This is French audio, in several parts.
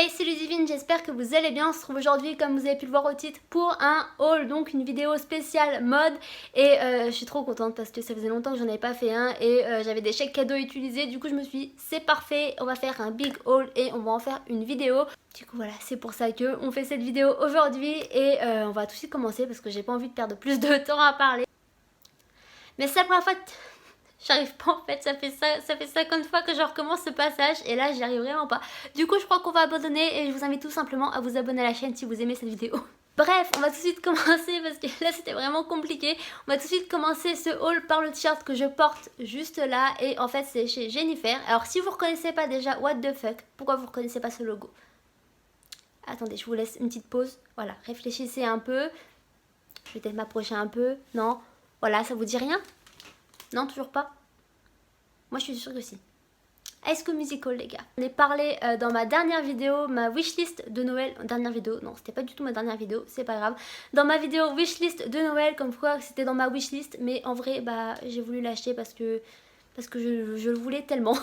Hey, c'est Ludivine, j'espère que vous allez bien. On se retrouve aujourd'hui, comme vous avez pu le voir au titre, pour un haul, donc une vidéo spéciale mode. Et je suis trop contente parce que ça faisait longtemps que j'en avais pas fait un et j'avais des chèques cadeaux utilisés. Du coup, je me suis dit, c'est parfait, on va faire un big haul et on va en faire une vidéo. Du coup, voilà, c'est pour ça que on fait cette vidéo aujourd'hui et on va tout de suite commencer parce que j'ai pas envie de perdre plus de temps à parler. Mais c'est la première fois. J'arrive pas en fait, ça fait 50 fois que je recommence ce passage et là j'y arrive vraiment pas. Du coup je crois qu'on va abandonner et je vous invite tout simplement à vous abonner à la chaîne si vous aimez cette vidéo. Bref, on va tout de suite commencer parce que là c'était vraiment compliqué. On va tout de suite commencer ce haul par le t-shirt que je porte juste là et en fait c'est chez Jennifer. Alors si vous reconnaissez pas déjà what the fuck, pourquoi vous reconnaissez pas ce logo? Attendez, je vous laisse une petite pause. Voilà, réfléchissez un peu. Je vais peut-être m'approcher un peu. Non, voilà, ça vous dit rien? Non, toujours pas? Moi je suis sûre que si. High School Musical les gars. On est parlé dans ma dernière vidéo, ma wishlist de Noël. Dernière vidéo, non c'était pas du tout ma dernière vidéo, c'est pas grave. Dans ma vidéo wishlist de Noël, comme quoi c'était dans ma wishlist. Mais en vrai bah j'ai voulu l'acheter parce que je le voulais tellement.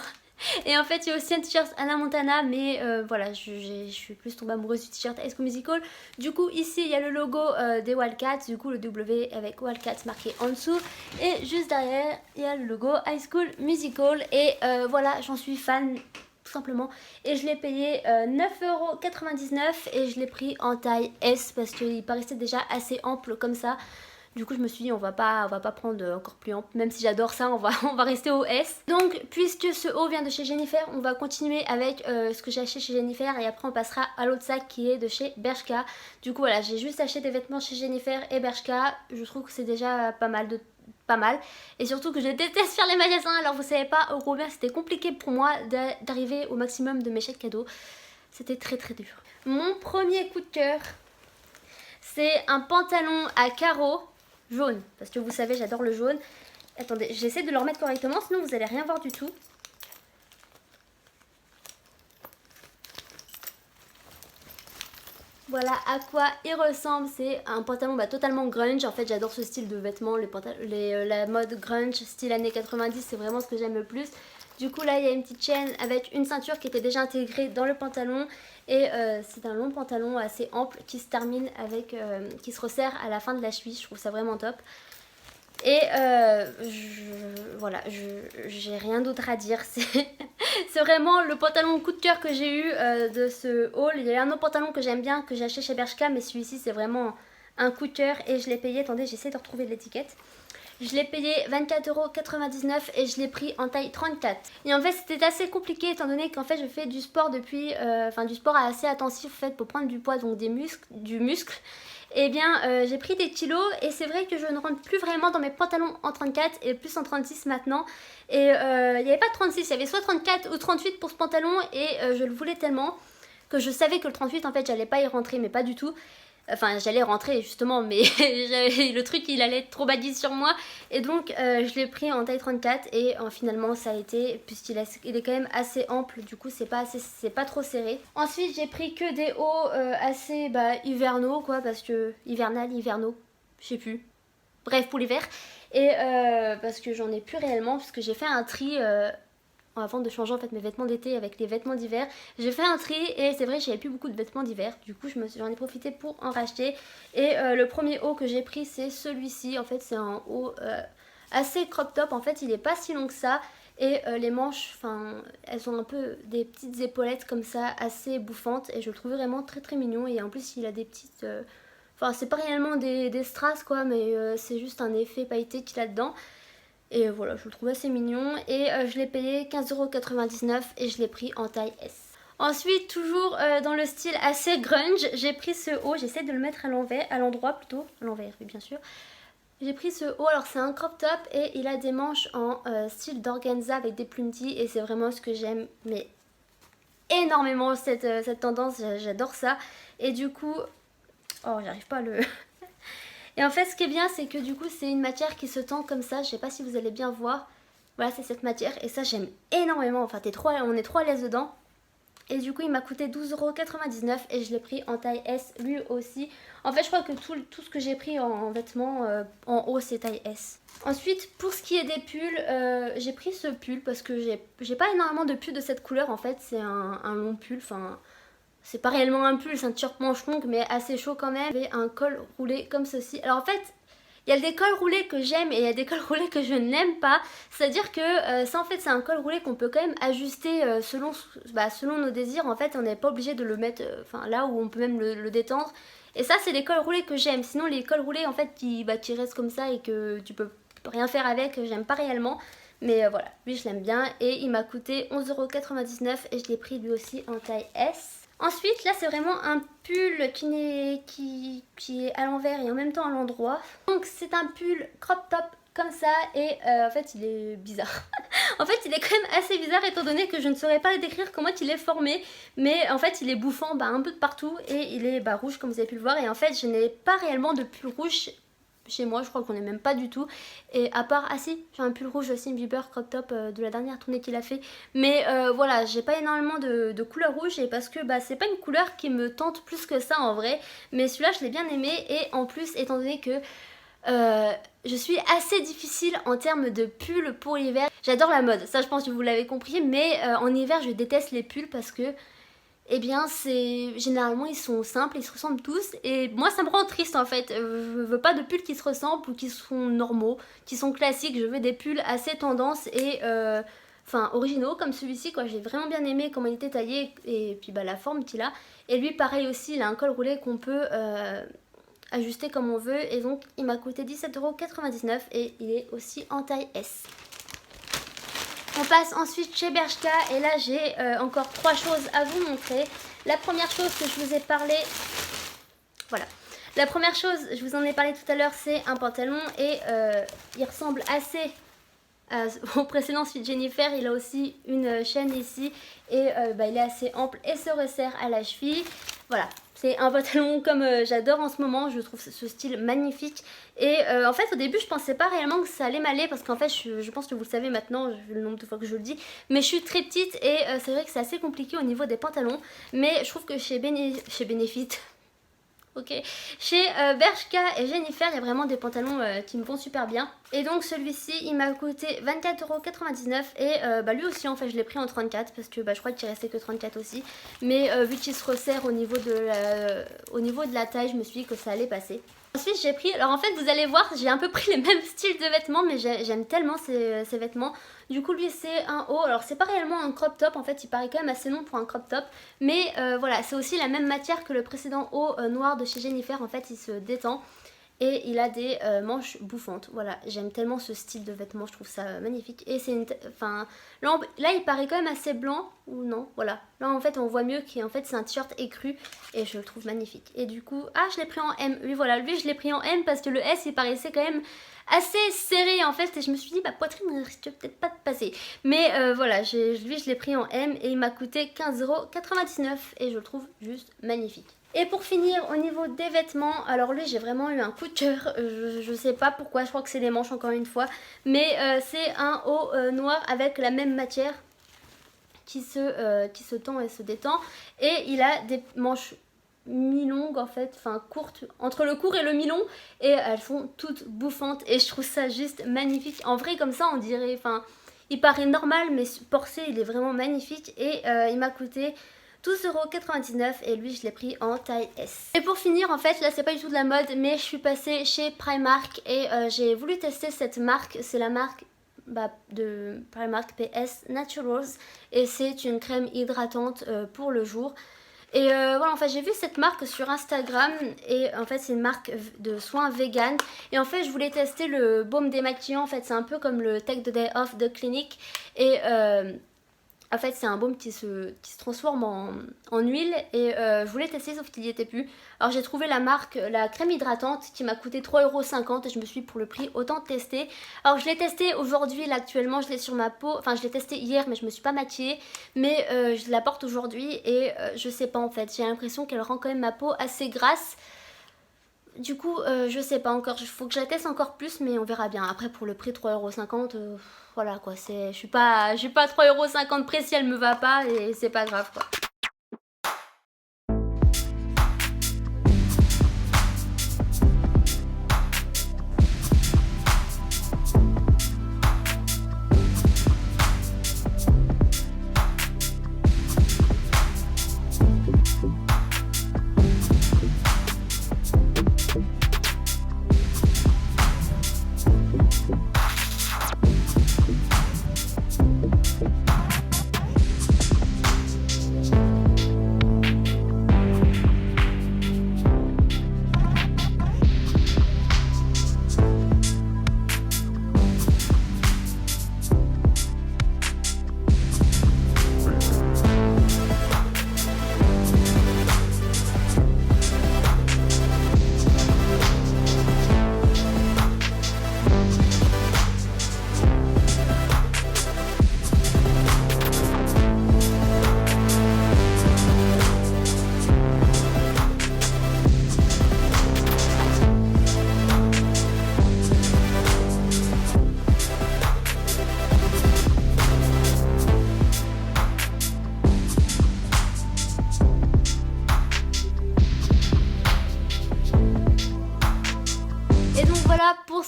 Et en fait il y a aussi un t-shirt Hannah Montana. Mais voilà je suis plus tombée amoureuse du t-shirt High School Musical. Du coup ici il y a le logo des Wildcats. Du coup le W avec Wildcats marqué en dessous. Et juste derrière il y a le logo High School Musical. Et voilà j'en suis fan tout simplement. Et je l'ai payé 9,99 € et je l'ai pris en taille S parce qu'il paraissait déjà assez ample comme ça. Du coup je me suis dit on va pas prendre encore plus ample, même si j'adore ça, on va rester au S. Donc puisque ce haut vient de chez Jennifer, on va continuer avec ce que j'ai acheté chez Jennifer et après on passera à l'autre sac qui est de chez Bershka. Du coup voilà, j'ai juste acheté des vêtements chez Jennifer et Bershka, je trouve que c'est déjà pas mal et surtout que je déteste faire les magasins. Alors vous savez pas combien c'était compliqué pour moi d'arriver au maximum de mes chèques cadeaux, c'était très dur. Mon premier coup de cœur, c'est un pantalon à carreaux jaune, parce que vous savez j'adore le jaune. Attendez, j'essaie de le remettre correctement sinon vous allez rien voir du tout. Voilà à quoi il ressemble, c'est un pantalon totalement grunge. En fait j'adore ce style de vêtements, la mode grunge, style années 90, c'est vraiment ce que j'aime le plus. Du coup là il y a une petite chaîne avec une ceinture qui était déjà intégrée dans le pantalon. Et c'est un long pantalon assez ample qui se termine avec, qui se resserre à la fin de la cheville, je trouve ça vraiment top. Et voilà, j'ai rien d'autre à dire, c'est vraiment le pantalon coup de cœur que j'ai eu de ce haul. Il y a un autre pantalon que j'aime bien, que j'ai acheté chez Bershka, mais celui-ci c'est vraiment un coup de cœur et je l'ai payé, attendez j'essaie de retrouver l'étiquette. Je l'ai payé 24,99 € et je l'ai pris en taille 34. Et en fait c'était assez compliqué étant donné qu'en fait je fais du sport depuis, du sport assez intensif en fait pour prendre du poids, donc du muscle. Et bien j'ai pris des kilos et c'est vrai que je ne rentre plus vraiment dans mes pantalons en 34 et plus en 36 maintenant. Et il n'y avait pas de 36, il y avait soit 34 ou 38 pour ce pantalon et je le voulais tellement que je savais que le 38 en fait j'allais pas y rentrer, mais pas du tout. Enfin j'allais rentrer justement mais le truc il allait être trop baggy sur moi. Et donc je l'ai pris en taille 34 et finalement ça a été, puisqu'il est quand même assez ample, du coup c'est pas trop serré. Ensuite j'ai pris que des hauts assez hivernaux quoi, parce que hivernaux, je sais plus. Bref pour l'hiver. Et parce que j'en ai plus réellement, parce que j'ai fait un tri avant de changer en fait mes vêtements d'été avec les vêtements d'hiver. J'ai fait un tri et c'est vrai que j'avais plus beaucoup de vêtements d'hiver. Du coup j'en ai profité pour en racheter. Et le premier haut que j'ai pris c'est celui-ci. En fait c'est un haut assez crop top. En fait il est pas si long que ça. Et les manches, elles ont un peu des petites épaulettes comme ça, assez bouffantes. Et je le trouve vraiment très mignon. Et en plus il a des petites... c'est pas réellement des strass quoi, mais c'est juste un effet pailleté qu'il a dedans. Et voilà, je le trouve assez mignon. Et je l'ai payé 15,99 € et je l'ai pris en taille S. Ensuite, toujours dans le style assez grunge, j'ai pris ce haut. J'essaie de le mettre à l'endroit plutôt. À l'envers, oui, bien sûr. J'ai pris ce haut, alors c'est un crop top et il a des manches en style d'organza avec des pluntis. Et c'est vraiment ce que j'aime, mais énormément cette tendance. J'adore ça. Et du coup... Oh, j'arrive pas à le... Et en fait ce qui est bien c'est que du coup c'est une matière qui se tend comme ça, je sais pas si vous allez bien voir. Voilà c'est cette matière et ça j'aime énormément, on est trop à l'aise dedans. Et du coup il m'a coûté 12,99 € et je l'ai pris en taille S lui aussi. En fait je crois que tout ce que j'ai pris en vêtements en haut c'est taille S. Ensuite pour ce qui est des pulls, j'ai pris ce pull parce que j'ai pas énormément de pulls de cette couleur en fait. C'est un long pull, c'est pas réellement un pull, c'est un t-shirt manche longue mais assez chaud quand même. Avec un col roulé comme ceci. Alors en fait, il y a des cols roulés que j'aime et il y a des cols roulés que je n'aime pas. C'est-à-dire que ça en fait c'est un col roulé qu'on peut quand même ajuster selon nos désirs. En fait on n'est pas obligé de le mettre là où on peut même le détendre. Et ça c'est les cols roulés que j'aime. Sinon les cols roulés en fait qui restent comme ça et que tu peux rien faire avec, j'aime pas réellement. Mais voilà, lui je l'aime bien et il m'a coûté 11,99€ et je l'ai pris lui aussi en taille S. Ensuite, là, c'est vraiment un pull qui est à l'envers et en même temps à l'endroit. Donc, c'est un pull crop top comme ça et en fait, il est bizarre. En fait, il est quand même assez bizarre étant donné que je ne saurais pas le décrire comment il est formé. Mais en fait, il est bouffant un peu de partout et il est rouge comme vous avez pu le voir. Et en fait, je n'ai pas réellement de pull rouge chez moi, je crois qu'on est même pas du tout. Et à part, ah si, j'ai un pull rouge aussi, Bieber crop top de la dernière tournée qu'il a fait. Mais voilà, j'ai pas énormément de couleur rouge et parce que c'est pas une couleur qui me tente plus que ça en vrai. Mais celui-là, je l'ai bien aimé et en plus, étant donné que je suis assez difficile en termes de pull pour l'hiver. J'adore la mode, ça je pense que vous l'avez compris, mais en hiver, je déteste les pulls parce que eh bien généralement ils sont simples, ils se ressemblent tous et moi ça me rend triste en fait. Je veux pas de pulls qui se ressemblent ou qui sont normaux, qui sont classiques. Je veux des pulls assez tendance et originaux comme celui-ci quoi. J'ai vraiment bien aimé comment il était taillé et puis la forme qu'il a. Et lui pareil aussi, il a un col roulé qu'on peut ajuster comme on veut et donc il m'a coûté 17,99€ et il est aussi en taille S. On passe ensuite chez Bershka et là j'ai encore 3 choses à vous montrer. La première chose que je vous ai parlé, voilà. La première chose, je vous en ai parlé tout à l'heure, c'est un pantalon et il ressemble assez au précédent Sweet Jennifer. Il a aussi une chaîne ici et il est assez ample et se resserre à la cheville. Voilà, c'est un pantalon comme j'adore en ce moment, je trouve ce style magnifique. Et en fait au début je pensais pas réellement que ça allait m'aller parce qu'en fait je pense que vous le savez maintenant, vu le nombre de fois que je le dis. Mais je suis très petite et c'est vrai que c'est assez compliqué au niveau des pantalons. Mais je trouve que chez Benefit... Ok, chez Bershka et Jennifer, il y a vraiment des pantalons qui me vont super bien. Et donc celui-ci, il m'a coûté 24,99€ et lui aussi en fait je l'ai pris en 34 parce que je crois qu'il restait que 34 aussi. Mais vu qu'il se resserre au niveau de la taille, je me suis dit que ça allait passer. Ensuite j'ai pris, alors en fait vous allez voir, j'ai un peu pris les mêmes styles de vêtements mais j'aime tellement ces vêtements. Du coup lui c'est un haut, alors c'est pas réellement un crop top, en fait il paraît quand même assez long pour un crop top. Mais voilà, c'est aussi la même matière que le précédent haut noir de chez Jennifer, en fait il se détend. Et il a des manches bouffantes. Voilà, j'aime tellement ce style de vêtements, je trouve ça magnifique. Et c'est une... là il paraît quand même assez blanc, ou non, voilà. Là en fait on voit mieux qu'en fait c'est un t-shirt écru et je le trouve magnifique. Et du coup, je l'ai pris en M. Oui voilà, lui je l'ai pris en M parce que le S il paraissait quand même assez serré en fait. Et je me suis dit, ma poitrine ne risque peut-être pas de passer. Mais voilà, lui je l'ai pris en M et il m'a coûté 15,99€ et je le trouve juste magnifique. Et pour finir, au niveau des vêtements, alors lui j'ai vraiment eu un coup de cœur, je sais pas pourquoi, je crois que c'est les manches encore une fois, mais c'est un haut noir avec la même matière qui se tend et se détend, et il a des manches mi-longues en fait, courtes, entre le court et le mi-long, et elles sont toutes bouffantes et je trouve ça juste magnifique. En vrai comme ça on dirait, il paraît normal mais porté il est vraiment magnifique et il m'a coûté 12,99€ et lui je l'ai pris en taille S. Et pour finir en fait là c'est pas du tout de la mode mais je suis passée chez Primark et j'ai voulu tester cette marque. C'est la marque de Primark PS Naturals et c'est une crème hydratante pour le jour. Et voilà, en fait j'ai vu cette marque sur Instagram et en fait c'est une marque de soins vegan. Et en fait je voulais tester le baume démaquillant, en fait c'est un peu comme le Take the Day Off de Clinique. Et en fait c'est un baume qui se transforme en huile et je voulais tester sauf qu'il n'y était plus. Alors j'ai trouvé la marque, la crème hydratante qui m'a coûté 3,50€ et je me suis dit pour le prix autant tester. Alors je l'ai testé aujourd'hui, là actuellement je l'ai sur ma peau, je l'ai testé hier mais je me suis pas maquillée. Mais je la porte aujourd'hui et je sais pas en fait, j'ai l'impression qu'elle rend quand même ma peau assez grasse. Du coup, je sais pas encore, il faut que je la teste encore plus, mais on verra bien. Après, pour le prix 3,50€, voilà quoi, je suis pas 3,50€ près si elle me va pas et c'est pas grave quoi.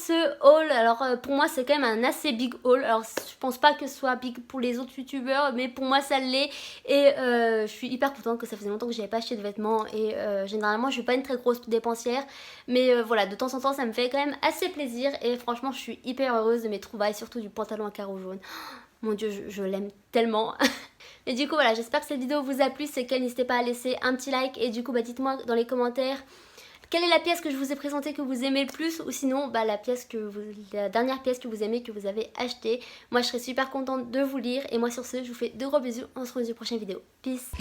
ce haul. Alors pour moi c'est quand même un assez big haul. Alors je pense pas que ce soit big pour les autres youtubeurs, mais pour moi ça l'est. Et je suis hyper contente que ça faisait longtemps que j'avais pas acheté de vêtements. Et généralement je suis pas une très grosse dépensière, mais voilà, de temps en temps ça me fait quand même assez plaisir. Et franchement je suis hyper heureuse de mes trouvailles, surtout du pantalon à carreaux jaunes. Mon dieu, je l'aime tellement. Et du coup voilà, j'espère que cette vidéo vous a plu. C'est qu'elle, n'hésitez pas à laisser un petit like. Et du coup bah dites-moi dans les commentaires quelle est la pièce que je vous ai présentée que vous aimez le plus, ou sinon bah, la dernière pièce que vous aimez, que vous avez achetée. Moi je serais super contente de vous lire. Et moi sur ce, je vous fais de gros bisous. On se retrouve dans une prochaine vidéo. Peace.